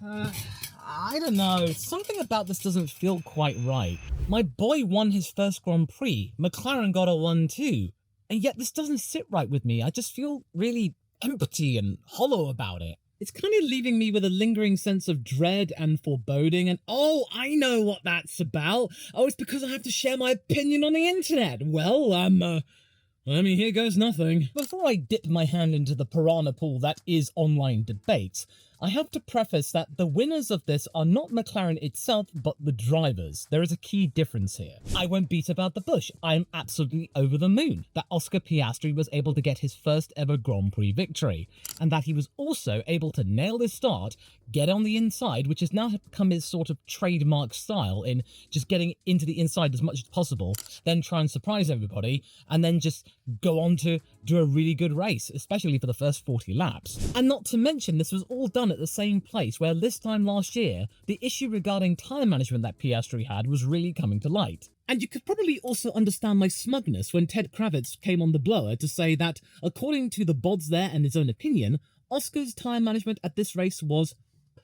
I don't know. Something about this doesn't feel quite right. My boy won his first Grand Prix. McLaren got a 1-2. And yet this doesn't sit right with me. I just feel really empty and hollow about it. It's kind of leaving me with a lingering sense of dread and foreboding, and oh, I know what that's about. Oh, it's because I have to share my opinion on the internet. Well, here goes nothing. Before I dip my hand into the piranha pool that is online debates, I have to preface that the winners of this are not McLaren itself, but the drivers. There is a key difference here. I won't beat about the bush. I am absolutely over the moon that Oscar Piastri was able to get his first ever Grand Prix victory, and that he was also able to nail his start, get on the inside, which has now become his sort of trademark style in just getting into the inside as much as possible, then try and surprise everybody, and then just go on to do a really good race, especially for the first 40 laps. And not to mention, this was all done at the same place where this time last year, the issue regarding tyre management that Piastri had was really coming to light. And you could probably also understand my smugness when Ted Kravitz came on the blower to say that, according to the bods there and his own opinion, Oscar's tyre management at this race was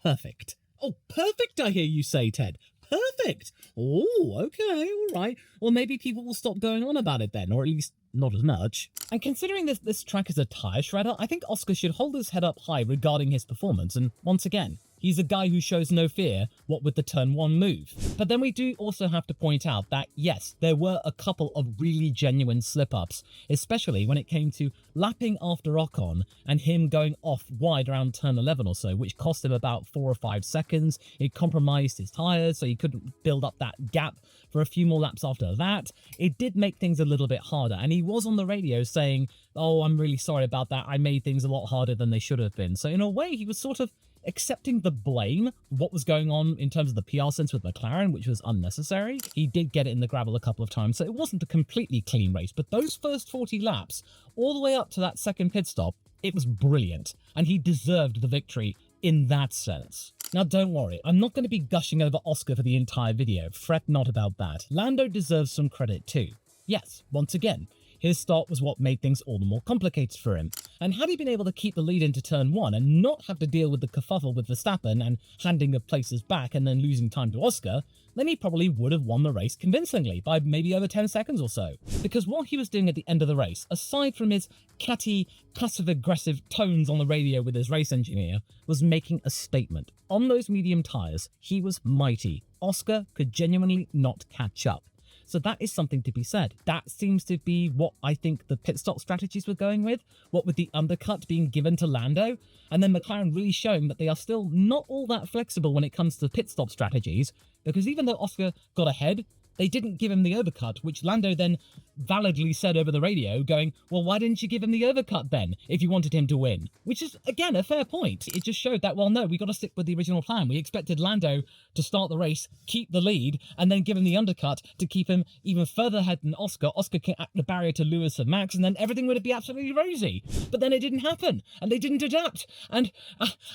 perfect. Oh, perfect, I hear you say, Ted. Perfect! Oh, okay, alright. Well, maybe people will stop going on about it then, or at least not as much. And considering this track is a tyre shredder, I think Oscar should hold his head up high regarding his performance, and once again, he's a guy who shows no fear, what with the turn 1 move. But then we do also have to point out that yes, there were a couple of really genuine slip-ups, especially when it came to lapping after Ocon and him going off wide around turn 11 or so, which cost him about 4 or 5 seconds. It compromised his tyres, so he couldn't build up that gap for a few more laps after that. It did make things a little bit harder, and he was on the radio saying, oh, I'm really sorry about that, I made things a lot harder than they should have been. So in a way, he was sort of accepting the blame for what was going on in terms of the PR sense with McLaren, which was unnecessary. He did get it in the gravel a couple of times, so it wasn't a completely clean race, but those first 40 laps, all the way up to that second pit stop, it was brilliant, and he deserved the victory in that sense. Now don't worry, I'm not going to be gushing over Oscar for the entire video, fret not about that. Lando deserves some credit too. Yes, once again, his start was what made things all the more complicated for him. And had he been able to keep the lead into turn 1 and not have to deal with the kerfuffle with Verstappen and handing the places back and then losing time to Oscar, then he probably would have won the race convincingly by maybe over 10 seconds or so. Because what he was doing at the end of the race, aside from his catty, passive-aggressive tones on the radio with his race engineer, was making a statement. On those medium tyres, he was mighty. Oscar could genuinely not catch up. So that is something to be said. That seems to be what I think the pit stop strategies were going with, what with the undercut being given to Lando, and then McLaren really showing that they are still not all that flexible when it comes to pit stop strategies, because even though Oscar got ahead, they didn't give him the overcut, which Lando then validly said over the radio, going, well, why didn't you give him the overcut then, if you wanted him to win? Which is, again, a fair point. It just showed that, well, no, we got to stick with the original plan. We expected Lando to start the race, keep the lead, and then give him the undercut to keep him even further ahead than Oscar. Oscar can act the barrier to Lewis and Max, and then everything would be absolutely rosy. But then it didn't happen, and they didn't adapt. And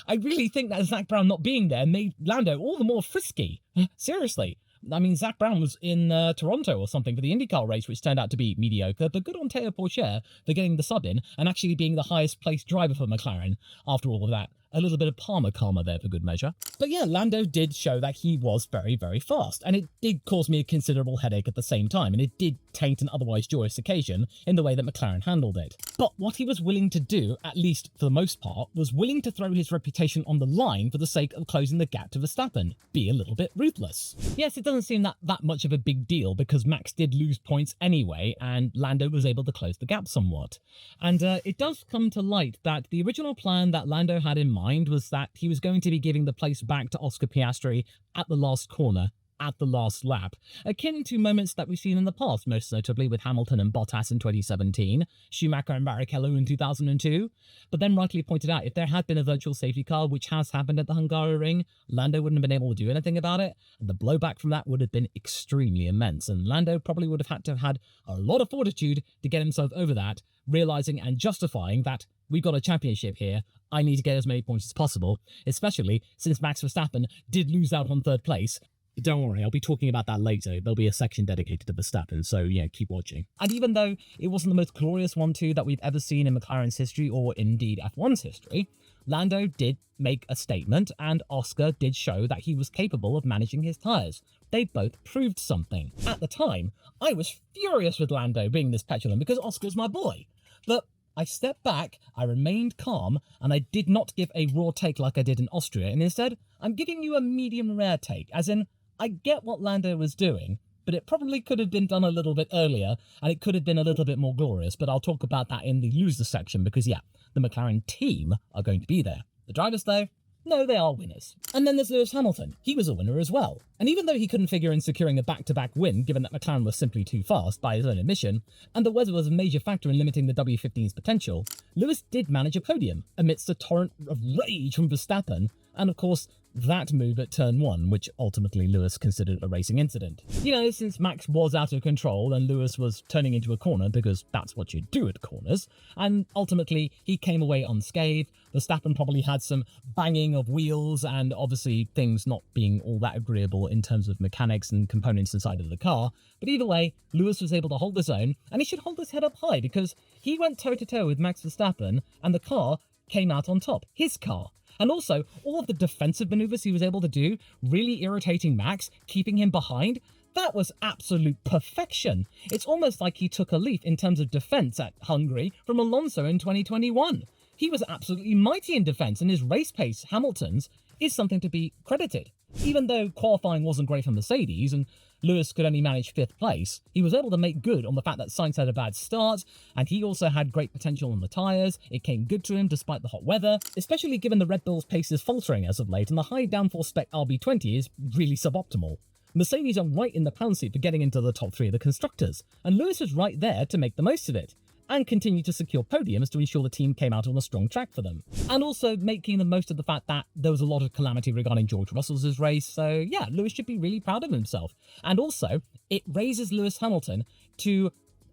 I really think that Zach Brown not being there made Lando all the more frisky. Seriously. I mean, Zach Brown was in Toronto or something for the IndyCar race, which turned out to be mediocre, but good on Teo Pourchaire for getting the sub in and actually being the highest placed driver for McLaren after all of that. A little bit of Palmer karma there for good measure. But yeah, Lando did show that he was very, very fast, and it did cause me a considerable headache at the same time, and it did taint an otherwise joyous occasion in the way that McLaren handled it. But what he was willing to do, at least for the most part, was willing to throw his reputation on the line for the sake of closing the gap to Verstappen. Be a little bit ruthless. Yes, it doesn't seem that much of a big deal because Max did lose points anyway, and Lando was able to close the gap somewhat. And it does come to light that the original plan that Lando had in mind was that he was going to be giving the place back to Oscar Piastri at the last corner, at the last lap, akin to moments that we've seen in the past, most notably with Hamilton and Bottas in 2017, Schumacher and Barrichello in 2002. But then rightly pointed out, if there had been a virtual safety car, which has happened at the Hungaroring, Lando wouldn't have been able to do anything about it, and the blowback from that would have been extremely immense, and Lando probably would have had to have had a lot of fortitude to get himself over that, realising and justifying that we've got a championship here, I need to get as many points as possible, especially since Max Verstappen did lose out on third place. But don't worry, I'll be talking about that later. There'll be a section dedicated to Verstappen, so yeah, keep watching. And even though it wasn't the most glorious 1-2 that we've ever seen in McLaren's history, or indeed F1's history, Lando did make a statement, and Oscar did show that he was capable of managing his tyres. They both proved something. At the time, I was furious with Lando being this petulant because Oscar's my boy. But I stepped back, I remained calm, and I did not give a raw take like I did in Austria, and instead, I'm giving you a medium rare take, as in, I get what Lando was doing, but it probably could have been done a little bit earlier, and it could have been a little bit more glorious, but I'll talk about that in the loser section, because yeah, the McLaren team are going to be there. The drivers, though, no, they are winners. And then there's Lewis Hamilton. He was a winner as well. And even though he couldn't figure in securing a back-to-back win, given that McLaren was simply too fast by his own admission, and the weather was a major factor in limiting the W15's potential, Lewis did manage a podium amidst a torrent of rage from Verstappen, and of course, that move at turn 1, which ultimately Lewis considered a racing incident. You know, since Max was out of control and Lewis was turning into a corner, because that's what you do at corners, and ultimately he came away unscathed. Verstappen probably had some banging of wheels and obviously things not being all that agreeable in terms of mechanics and components inside of the car, but either way, Lewis was able to hold his own, and he should hold his head up high because he went toe-to-toe with Max Verstappen and the car came out on top. His car. And also, all of the defensive maneuvers he was able to do, really irritating Max, keeping him behind, that was absolute perfection. It's almost like he took a leaf in terms of defense at Hungary from Alonso in 2021. He was absolutely mighty in defense, and his race pace, Hamilton's, is something to be credited. Even though qualifying wasn't great for Mercedes, and Lewis could only manage 5th place, he was able to make good on the fact that Sainz had a bad start, and he also had great potential on the tyres. It came good to him despite the hot weather, especially given the Red Bull's pace is faltering as of late, and the high downforce spec RB20 is really suboptimal. Mercedes are right in the pound seat for getting into the top 3 of the constructors, and Lewis was right there to make the most of it, and continue to secure podiums to ensure the team came out on a strong track for them. And also making the most of the fact that there was a lot of calamity regarding George Russell's race, so yeah, Lewis should be really proud of himself. And also, it raises Lewis Hamilton to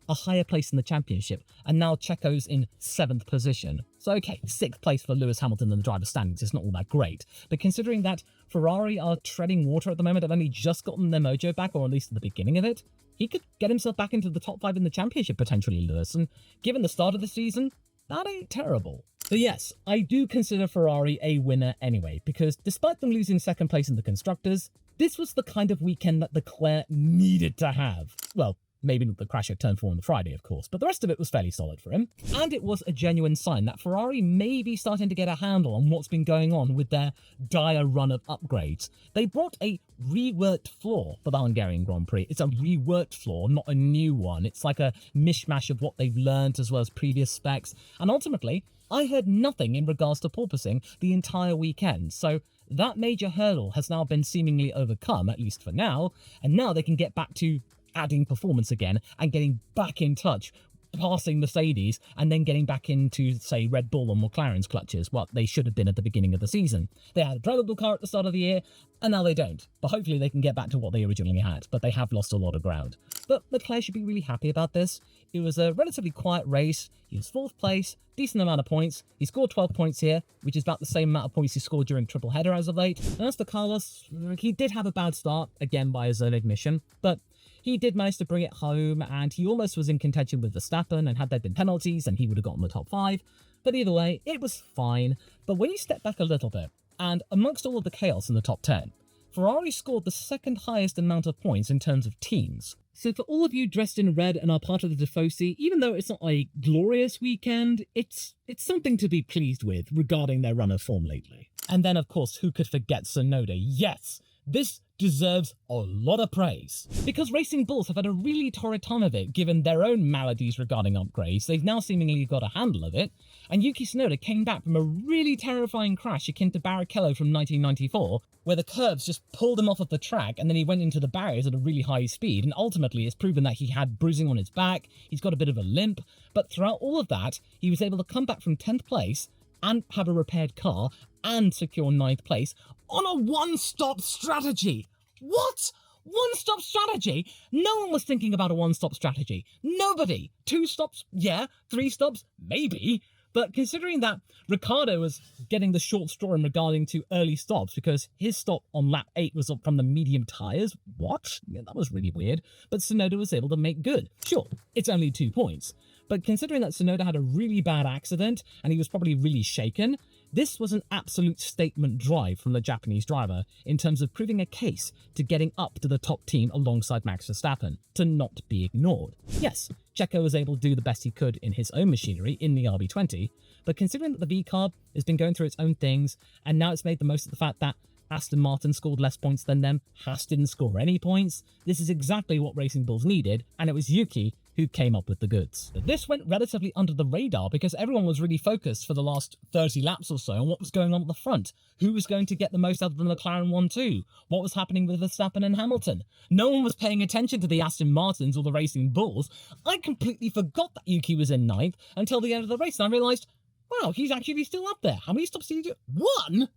a higher place in the championship, and now Checo's in 7th position. So okay, 6th place for Lewis Hamilton in the driver's standings is not all that great, but considering that Ferrari are treading water at the moment, have only just gotten their mojo back, or at least at the beginning of it, he could get himself back into the top 5 in the championship potentially, Lewis, and given the start of the season, that ain't terrible. But yes, I do consider Ferrari a winner anyway, because despite them losing 2nd place in the constructors, this was the kind of weekend that Leclerc needed to have. Well, maybe not the crash at turn 4 on the Friday, of course, but the rest of it was fairly solid for him. And it was a genuine sign that Ferrari may be starting to get a handle on what's been going on with their dire run of upgrades. They brought a reworked floor for the Hungarian Grand Prix. It's a reworked floor, not a new one. It's like a mishmash of what they've learned as well as previous specs. And ultimately, I heard nothing in regards to porpoising the entire weekend. So that major hurdle has now been seemingly overcome, at least for now, and now they can get back to adding performance again and getting back in touch, passing Mercedes and then getting back into, say, Red Bull or McLaren's clutches, what they should have been at the beginning of the season. They had a drivable car at the start of the year, and now they don't. But hopefully they can get back to what they originally had, but they have lost a lot of ground. But Leclerc should be really happy about this. It was a relatively quiet race. He was 4th place, decent amount of points. He scored 12 points here, which is about the same amount of points he scored during triple header as of late. And as for Carlos, he did have a bad start, again by his own admission, but he did manage to bring it home, and he almost was in contention with Verstappen, and had there been penalties, and he would have gotten the top 5. But either way, it was fine. But when you step back a little bit, and amongst all of the chaos in the top 10, Ferrari scored the 2nd highest amount of points in terms of teams. So for all of you dressed in red and are part of the Tifosi, even though it's not a glorious weekend, it's something to be pleased with regarding their run of form lately. And then, of course, who could forget Tsunoda? Yes! This deserves a lot of praise. Because Racing Bulls have had a really torrid time of it, given their own maladies regarding upgrades. They've now seemingly got a handle of it, and Yuki Tsunoda came back from a really terrifying crash akin to Barrichello from 1994, where the curves just pulled him off of the track, and then he went into the barriers at a really high speed, and ultimately it's proven that he had bruising on his back, he's got a bit of a limp, but throughout all of that, he was able to come back from 10th place, and have a repaired car, and secure 9th place on a one-stop strategy. What? One-stop strategy? No one was thinking about a one-stop strategy. Nobody. 2 stops? Yeah. 3 stops? Maybe. But considering that Ricciardo was getting the short straw in regarding to early stops because his stop on lap 8 was from the medium tyres, what? Yeah, that was really weird. But Tsunoda was able to make good. Sure, it's only 2 points. But considering that Tsunoda had a really bad accident and he was probably really shaken, this was an absolute statement drive from the Japanese driver in terms of proving a case to getting up to the top team alongside Max Verstappen, to not be ignored. Yes, Checo was able to do the best he could in his own machinery in the RB20, but considering that the V-Carb has been going through its own things, and now it's made the most of the fact that Aston Martin scored less points than them, Haas didn't score any points, this is exactly what Racing Bulls needed, and it was Yuki who came up with the goods. But this went relatively under the radar because everyone was really focused for the last 30 laps or so on what was going on at the front. Who was going to get the most out of the McLaren 1-2? What was happening with Verstappen and Hamilton? No one was paying attention to the Aston Martins or the Racing Bulls. I completely forgot that Yuki was in 9th until the end of the race, and I realised, wow, he's actually still up there. How many stops did he do? One?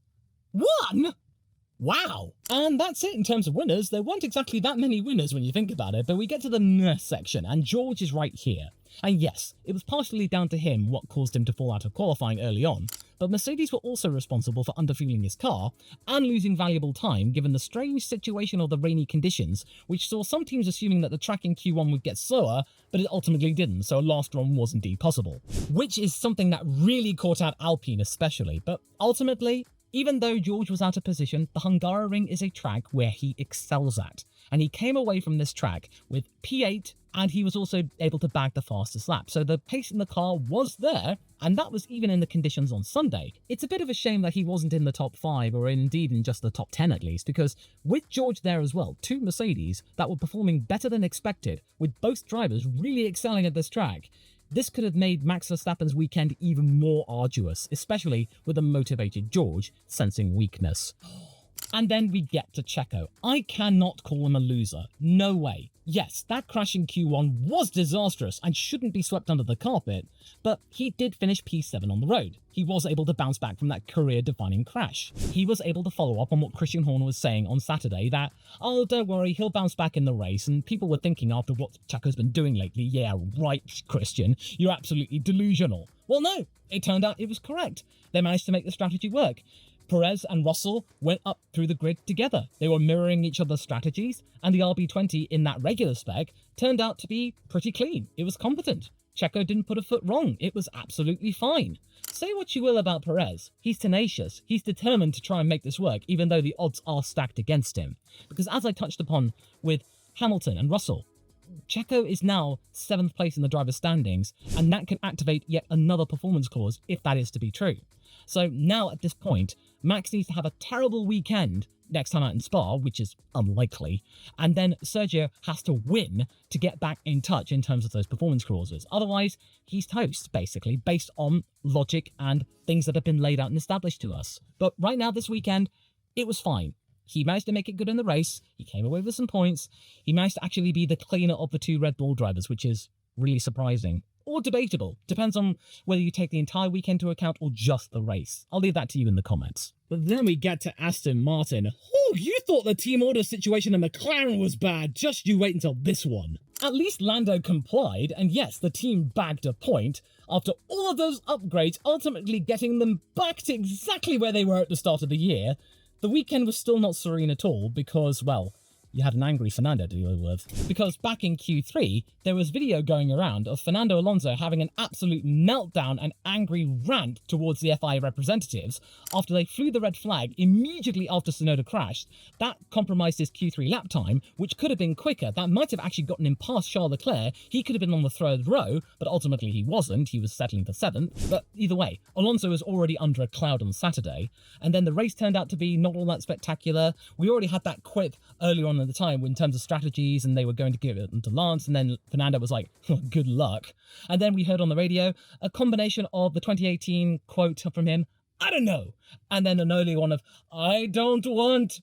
Wow. And that's it in terms of winners. There weren't exactly that many winners when you think about it, but we get to the next section, and George is right here. And yes, it was partially down to him what caused him to fall out of qualifying early on, but Mercedes were also responsible for underfueling his car and losing valuable time given the strange situation of the rainy conditions, which saw some teams assuming that the track in Q1 would get slower, but it ultimately didn't, so a last run was indeed possible. Which is something that really caught out Alpine especially, but ultimately, even though George was out of position, the Hungaroring is a track where he excels at, and he came away from this track with P8, and he was also able to bag the fastest lap. So the pace in the car was there, and that was even in the conditions on Sunday. It's a bit of a shame that he wasn't in the top 5, or indeed in just the top 10 at least, because with George there as well, 2 Mercedes that were performing better than expected, with both drivers really excelling at this track, this could have made Max Verstappen's weekend even more arduous, especially with a motivated George sensing weakness. And then we get to Checo. I cannot call him a loser. No way. Yes, that crash in Q1 was disastrous and shouldn't be swept under the carpet, but he did finish P7 on the road. He was able to bounce back from that career-defining crash. He was able to follow up on what Christian Horner was saying on Saturday that, oh, don't worry, he'll bounce back in the race, and people were thinking after what Checo's been doing lately, yeah, right, Christian, you're absolutely delusional. Well, no, it turned out it was correct. They managed to make the strategy work. Perez and Russell went up through the grid together. They were mirroring each other's strategies, and the RB20 in that regular spec turned out to be pretty clean. It was competent. Checo didn't put a foot wrong. It was absolutely fine. Say what you will about Perez. He's tenacious. He's determined to try and make this work, even though the odds are stacked against him. Because as I touched upon with Hamilton and Russell, Checo is now 7th place in the driver's standings, and that can activate yet another performance clause if that is to be true. So now at this point, Max needs to have a terrible weekend next time out in Spa, which is unlikely, and then Sergio has to win to get back in touch in terms of those performance clauses. Otherwise, he's toast, basically, based on logic and things that have been laid out and established to us. But right now, this weekend, it was fine. He managed to make it good in the race. He came away with some points. He managed to actually be the cleaner of the 2 Red Bull drivers, which is really surprising. Or debatable. Depends on whether you take the entire weekend into account or just the race. I'll leave that to you in the comments. But then we get to Aston Martin. Oh, you thought the team order situation in McLaren was bad. Just you wait until this one. At least Lando complied, and yes, the team bagged a point after all of those upgrades, ultimately getting them back to exactly where they were at the start of the year. The weekend was still not serene at all because, well, you had an angry Fernando to deal with. Because back in Q3, there was video going around of Fernando Alonso having an absolute meltdown and angry rant towards the FIA representatives after they flew the red flag immediately after Tsunoda crashed. That compromised his Q3 lap time, which could have been quicker. That might have actually gotten him past Charles Leclerc. He could have been on the 3rd row, but ultimately he wasn't. He was settling for 7th. But either way, Alonso was already under a cloud on Saturday. And then the race turned out to be not all that spectacular. We already had that quip earlier on at the time in terms of strategies, and they were going to give it to Lance, and then Fernando was like, good luck. And then we heard on the radio a combination of the 2018 quote from him, I don't know, and then an early one of, I don't want,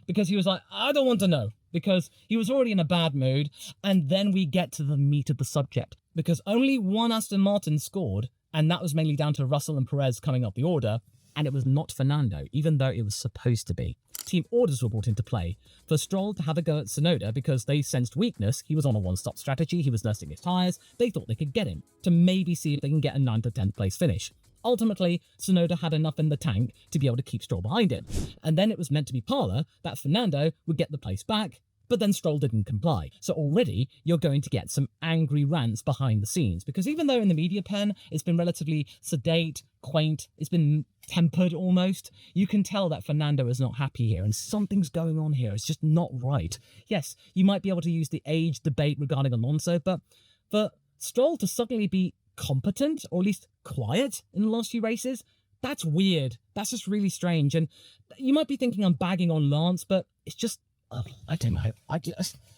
because he was like, I don't want to know, because he was already in a bad mood. And then we get to the meat of the subject, because only one Aston Martin scored, and that was mainly down to Russell and Perez coming up the order. and it was not Fernando, even though it was supposed to be. Team orders were brought into play for Stroll to have a go at Tsunoda because they sensed weakness. He was on a one-stop strategy, he was nursing his tyres, they thought they could get him to maybe see if they can get a 9th or 10th place finish. Ultimately, Tsunoda had enough in the tank to be able to keep Stroll behind him, and then it was meant to be parlour that Fernando would get the place back, but then Stroll didn't comply. So already, you're going to get some angry rants behind the scenes, because even though in the media pen it's been relatively sedate, quaint, it's been tempered almost, you can tell that Fernando is not happy here, and something's going on here. It's just not right. Yes, you might be able to use the age debate regarding Alonso, but for Stroll to suddenly be competent, or at least quiet in the last few races, that's weird. That's just really strange. And you might be thinking I'm bagging on Lance, but it's just, I don't know.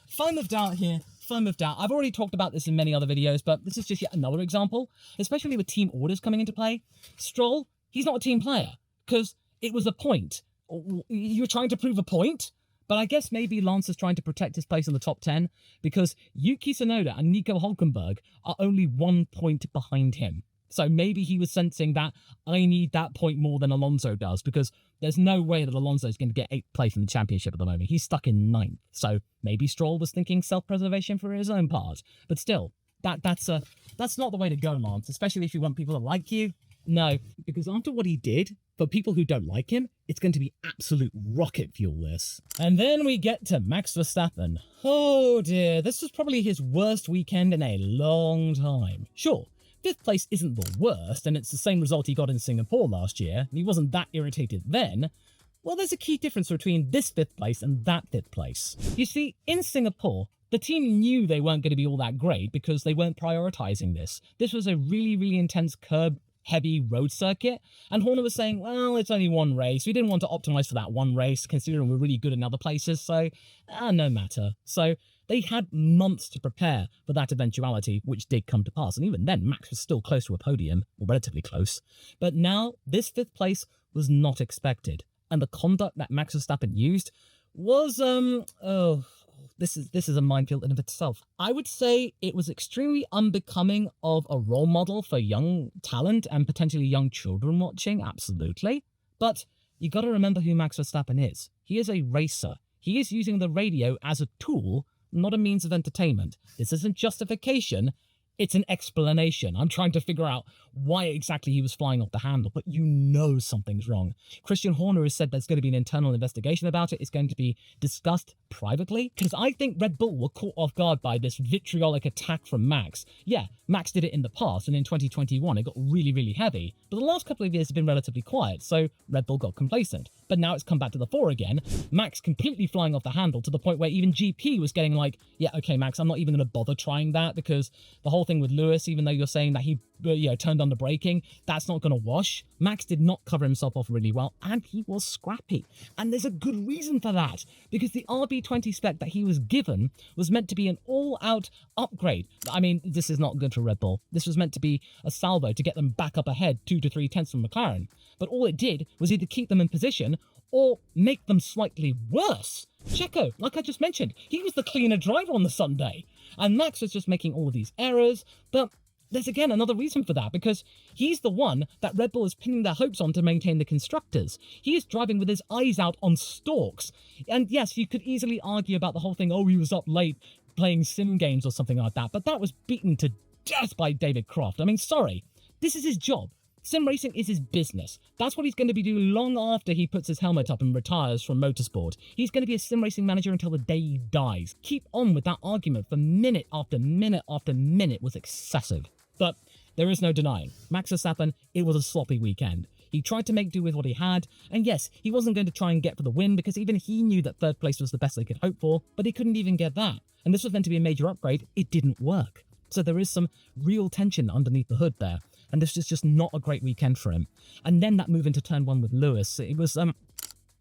Foam of doubt here. Foam of doubt. I've already talked about this in many other videos, but this is just yet another example, especially with team orders coming into play. Stroll, he's not a team player, because it was a point. You're trying to prove a point? But I guess maybe Lance is trying to protect his place in the top 10 because Yuki Tsunoda and Nico Hülkenberg are only 1 point behind him. So maybe he was sensing that I need that point more than Alonso does, because there's no way that Alonso is going to get 8th place in the championship at the moment. He's stuck in 9th. So maybe Stroll was thinking self-preservation for his own part. But still, that's not the way to go, Lance, especially if you want people to like you. No, because after what he did, for people who don't like him, it's going to be absolute rocket fuel, this. And then we get to Max Verstappen. Oh dear, this was probably his worst weekend in a long time. Sure, 5th place isn't the worst, and it's the same result he got in Singapore last year, and he wasn't that irritated then. Well, there's a key difference between this 5th place and that 5th place. You see, in Singapore, the team knew they weren't going to be all that great because they weren't prioritising this. This was a really, really intense curb-heavy road circuit, and Horner was saying, well, it's only one race. We didn't want to optimise for that one race, considering we're really good in other places, so no matter. So they had months to prepare for that eventuality, which did come to pass. And even then, Max was still close to a podium, or relatively close. But now, this 5th place was not expected. And the conduct that Max Verstappen used was, this is a minefield in of itself. I would say it was extremely unbecoming of a role model for young talent and potentially young children watching, absolutely. But you got to remember who Max Verstappen is. He is a racer. He is using the radio as a tool, not a means of entertainment. This isn't justification, it's an explanation. I'm trying to figure out why exactly he was flying off the handle, but you know something's wrong. Christian Horner has said there's going to be an internal investigation about it. It's going to be discussed privately, because I think Red Bull were caught off guard by this vitriolic attack from Max. Yeah, Max did it in the past, and in 2021 it got really, really heavy, but the last couple of years have been relatively quiet, so Red Bull got complacent. But now it's come back to the fore again, Max completely flying off the handle to the point where even GP was getting like, yeah, okay, Max, I'm not even going to bother trying that, because the whole thing with Lewis, even though you're saying that he turned on the braking, that's not going to wash. Max did not cover himself off really well, and he was scrappy. And there's a good reason for that, because the RB20 spec that he was given was meant to be an all-out upgrade. I mean, this is not good for Red Bull. This was meant to be a salvo to get them back up ahead 2 to 3 tenths from McLaren. But all it did was either keep them in position or make them slightly worse. Checo, like I just mentioned, he was the cleaner driver on the Sunday, and Max was just making all of these errors. But there's again another reason for that, because he's the one that Red Bull is pinning their hopes on to maintain the constructors. He is driving with his eyes out on stalks. And yes, you could easily argue about the whole thing, oh, he was up late playing sim games or something like that, but that was beaten to death by David Croft. I mean, sorry, this is his job. Sim racing is his business. That's what he's going to be doing long after he puts his helmet up and retires from motorsport. He's going to be a sim racing manager until the day he dies. Keep on with that argument for minute after minute after minute was excessive. But there is no denying, Max Verstappen, it was a sloppy weekend. He tried to make do with what he had, and yes, he wasn't going to try and get for the win because even he knew that 3rd place was the best they could hope for, but he couldn't even get that. And this was meant to be a major upgrade, it didn't work. So there is some real tension underneath the hood there. And this is just not a great weekend for him. And then that move into turn 1 with Lewis, it was,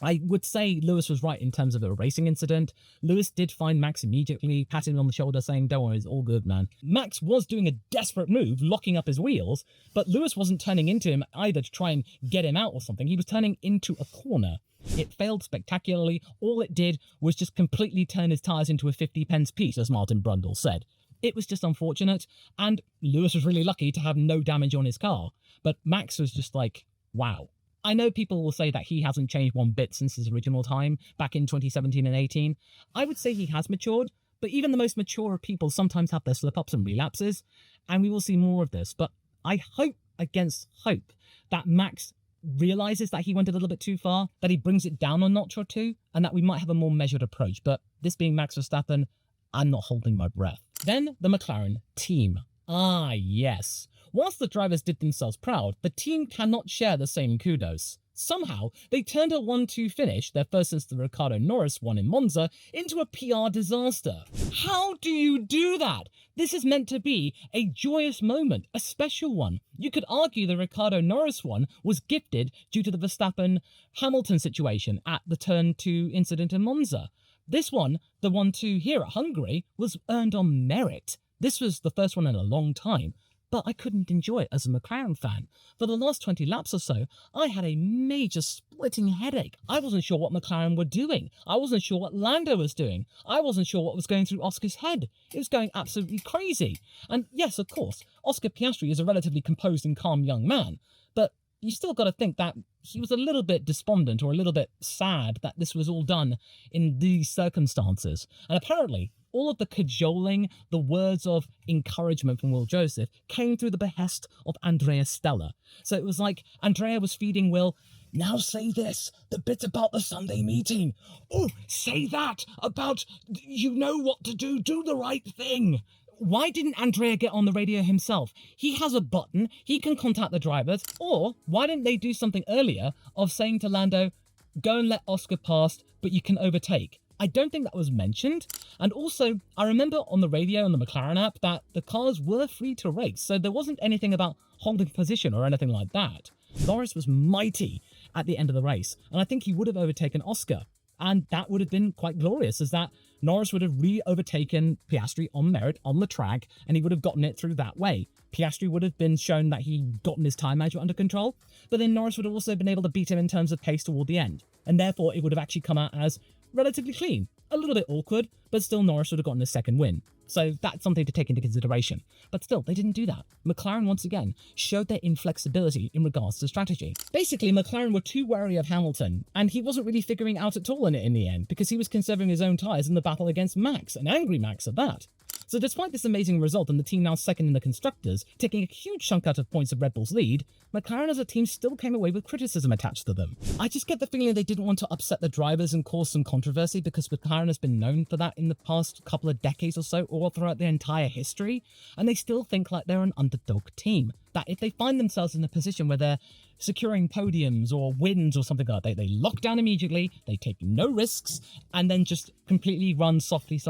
I would say Lewis was right in terms of a racing incident. Lewis did find Max immediately, patting him on the shoulder, saying, don't worry, it's all good, man. Max was doing a desperate move, locking up his wheels, but Lewis wasn't turning into him either to try and get him out or something. He was turning into a corner. It failed spectacularly. All it did was just completely turn his tyres into a 50 pence piece, as Martin Brundle said. It was just unfortunate, and Lewis was really lucky to have no damage on his car. But Max was just like, wow, I know people will say that he hasn't changed one bit since his original time back in 2017 and 18. I would say he has matured, but even the most mature people sometimes have their slip-ups and relapses, and we will see more of this. But I hope against hope that Max realizes that he went a little bit too far, that he brings it down a notch or two, and that we might have a more measured approach. But this being Max Verstappen, I'm not holding my breath. Then the McLaren team. Ah, yes. Whilst the drivers did themselves proud, the team cannot share the same kudos. Somehow, they turned a 1-2 finish, their first since the Lando Norris one in Monza, into a PR disaster. How do you do that? This is meant to be a joyous moment, a special one. You could argue the Lando Norris one was gifted due to the Verstappen-Hamilton situation at the turn 2 incident in Monza. This one, the 1-2 here at Hungary, was earned on merit. This was the first one in a long time. But I couldn't enjoy it as a McLaren fan. For the last 20 laps or so, I had a major splitting headache. I wasn't sure what McLaren were doing. I wasn't sure what Lando was doing. I wasn't sure what was going through Oscar's head. It was going absolutely crazy. And yes, of course, Oscar Piastri is a relatively composed and calm young man, but you still got to think that he was a little bit despondent or a little bit sad that this was all done in these circumstances. And apparently, all of the cajoling, the words of encouragement from Will Joseph came through the behest of Andrea Stella. So it was like Andrea was feeding Will, now say this, the bit about the Sunday meeting. Oh, say that about, you know what to do the right thing. Why didn't Andrea get on the radio himself? He has a button, he can contact the drivers, or why didn't they do something earlier of saying to Lando, go and let Oscar pass, but you can overtake? I don't think that was mentioned. And also, I remember on the radio on the McLaren app that the cars were free to race, so there wasn't anything about holding position or anything like that. Norris was mighty at the end of the race, and I think he would have overtaken Oscar. And that would have been quite glorious, as that Norris would have re-overtaken Piastri on merit on the track, and he would have gotten it through that way. Piastri would have been shown that he'd gotten his time management under control, but then Norris would have also been able to beat him in terms of pace toward the end. And therefore, it would have actually come out as relatively clean. A little bit awkward, but still Norris would have gotten a second win. So that's something to take into consideration. But still, they didn't do that. McLaren, once again, showed their inflexibility in regards to strategy. Basically, McLaren were too wary of Hamilton, and he wasn't really figuring out at all in the end, because he was conserving his own tyres in the battle against Max, an angry Max at that. So despite this amazing result and the team now second in the Constructors, taking a huge chunk out of points of Red Bull's lead, McLaren as a team still came away with criticism attached to them. I just get the feeling they didn't want to upset the drivers and cause some controversy, because McLaren has been known for that in the past couple of decades or so, or throughout their entire history, and they still think like they're an underdog team. That if they find themselves in a position where they're securing podiums or wins or something like that, they lock down immediately, they take no risks, and then just completely run softly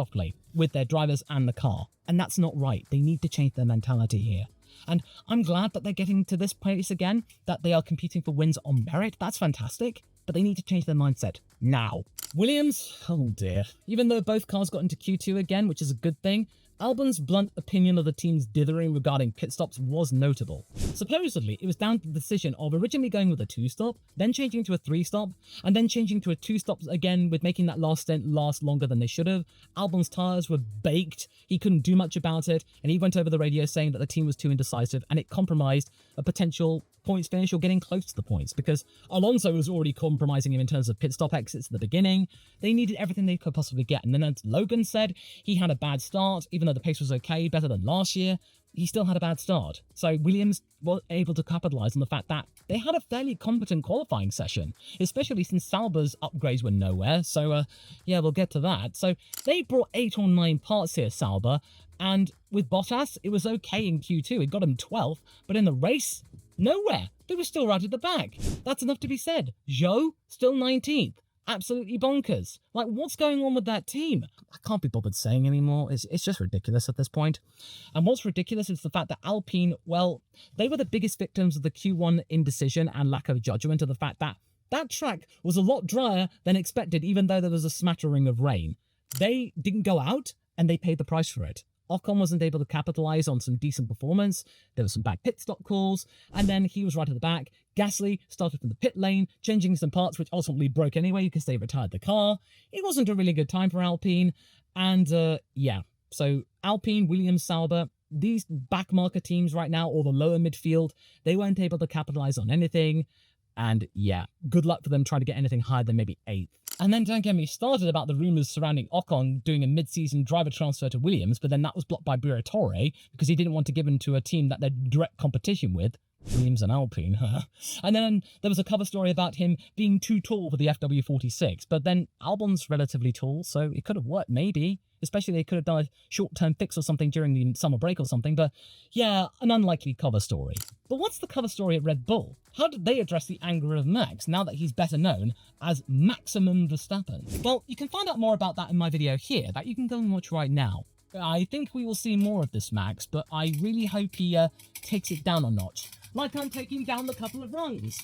with their drivers and the car. And that's not right. They need to change their mentality here. And I'm glad that they're getting to this place again, that they are competing for wins on merit. That's fantastic. But they need to change their mindset now. Williams, oh dear. Even though both cars got into Q2 again, which is a good thing, Albon's blunt opinion of the team's dithering regarding pit stops was notable. Supposedly, it was down to the decision of originally going with a 2-stop, then changing to a 3-stop, and then changing to a 2-stop again with making that last stint last longer than they should have. Albon's tyres were baked, he couldn't do much about it, and he went over the radio saying that the team was too indecisive and it compromised a potential points finish or getting close to the points, because Alonso was already compromising him in terms of pit stop exits at the beginning. They needed everything they could possibly get. And then as Logan said, he had a bad start, even though the pace was okay, better than last year, he still had a bad start. So Williams was able to capitalize on the fact that they had a fairly competent qualifying session, especially since Sauber's upgrades were nowhere. So yeah, we'll get to that. So they brought 8 or 9 parts here, Sauber, and with Bottas, it was okay in Q2. It got him 12th, but in the race, nowhere. They were still right at the back. That's enough to be said. Zhou, still 19th. Absolutely bonkers. Like, what's going on with that team? I can't be bothered saying anymore. It's just ridiculous at this point. And what's ridiculous is the fact that Alpine, well, they were the biggest victims of the Q1 indecision and lack of judgment, of the fact that that track was a lot drier than expected, even though there was a smattering of rain. They didn't go out, and they paid the price for it. Ocon wasn't able to capitalize on some decent performance. There were some bad pit stop calls, and then he was right at the back. Gasly started from the pit lane, changing some parts which ultimately broke anyway because they retired the car. It wasn't a really good time for Alpine, and yeah. So Alpine, Williams, Sauber, these backmarker teams right now, or the lower midfield, they weren't able to capitalize on anything. And yeah, good luck for them trying to get anything higher than maybe 8th. And then don't get me started about the rumours surrounding Ocon doing a mid-season driver transfer to Williams, but then that was blocked by Briatore because he didn't want to give him to a team that they're direct competition with. Williams and Alpine, huh? And then there was a cover story about him being too tall for the FW46, but then Albon's relatively tall, so it could have worked, maybe. Especially they could have done a short-term fix or something during the summer break or something, but yeah, an unlikely cover story. But what's the cover story at Red Bull? How did they address the anger of Max, now that he's better known as Maximum Verstappen? Well, you can find out more about that in my video here, that you can go and watch right now. I think we will see more of this Max, but I really hope he takes it down a notch, like I'm taking down the couple of rungs.